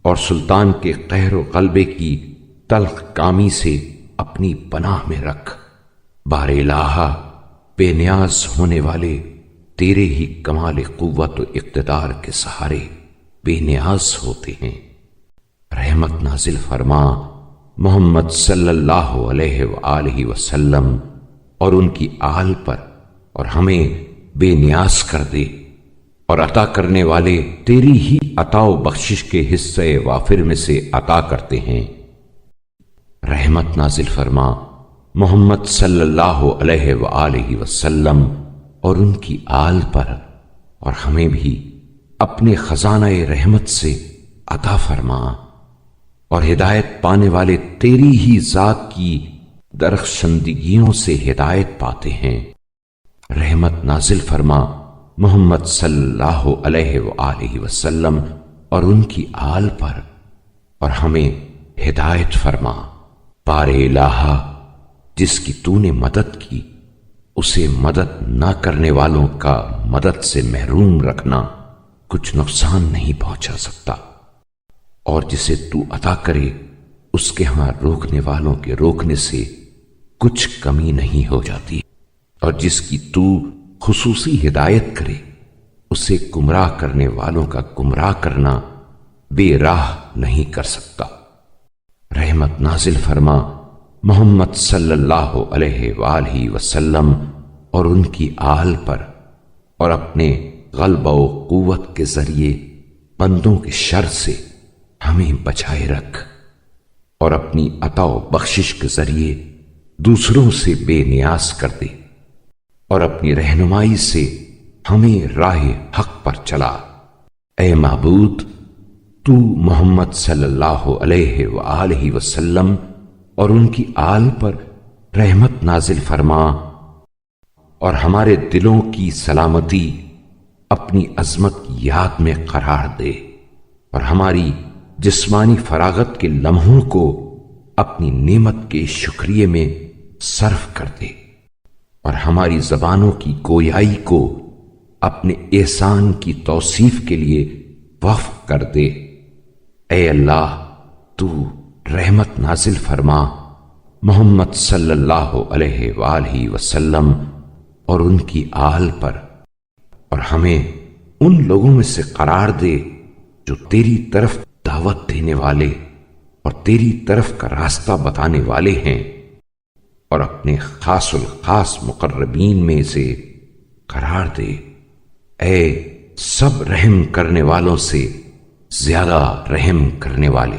اور سلطان کے قہر و غلبے کی تلخ کامی سے اپنی پناہ میں رکھ۔ بار الہٰ، بے نیاز ہونے والے تیرے ہی کمال قوت و اقتدار کے سہارے بے نیاز ہوتے ہیں۔ رحمت نازل فرما محمد صلی اللہ علیہ وآلہ وسلم اور ان کی آل پر، اور ہمیں بے نیاز کر دے، اور عطا کرنے والے تیری ہی عطا و بخشش کے حصے وافر میں سے عطا کرتے ہیں۔ رحمت نازل فرما محمد صلی اللہ علیہ وآلہ وسلم اور ان کی آل پر، اور ہمیں بھی اپنے خزانہ رحمت سے عطا فرما، اور ہدایت پانے والے تیری ہی ذات کی درخشندگیوں سے ہدایت پاتے ہیں۔ رحمت نازل فرما محمد صلی اللہ علیہ وآلہ وسلم اور ان کی آل پر، اور ہمیں ہدایت فرما۔ بار الہٰ، جس کی تو نے مدد کی اسے مدد نہ کرنے والوں کا مدد سے محروم رکھنا کچھ نقصان نہیں پہنچا سکتا، اور جسے تو عطا کرے اس کے ہاں روکنے والوں کے روکنے سے کچھ کمی نہیں ہو جاتی، اور جس کی تو خصوصی ہدایت کرے اسے گمراہ کرنے والوں کا گمراہ کرنا بے راہ نہیں کر سکتا۔ رحمت نازل فرما محمد صلی اللہ علیہ وآلہ وسلم اور ان کی آل پر، اور اپنے غلبہ و قوت کے ذریعے بندوں کے شر سے ہمیں بچائے رکھ، اور اپنی عطا و بخشش کے ذریعے دوسروں سے بے نیاز کر دے، اور اپنی رہنمائی سے ہمیں راہ حق پر چلا۔ اے معبود، تو محمد صلی اللہ علیہ وآلہ وسلم اور ان کی آل پر رحمت نازل فرما، اور ہمارے دلوں کی سلامتی اپنی عظمت کی یاد میں قرار دے، اور ہماری جسمانی فراغت کے لمحوں کو اپنی نعمت کے شکریہ میں صرف کر دے، اور ہماری زبانوں کی گویائی کو اپنے احسان کی توصیف کے لیے وقف کر دے۔ اے اللہ، تو رحمت نازل فرما محمد صلی اللہ علیہ وآلہ وسلم اور ان کی آل پر، اور ہمیں ان لوگوں میں سے قرار دے جو تیری طرف دعوت دینے والے اور تیری طرف کا راستہ بتانے والے ہیں، اور اپنے خاص الخاص مقربین میں سے قرار دے۔ اے سب رحم کرنے والوں سے زیادہ رحم کرنے والے۔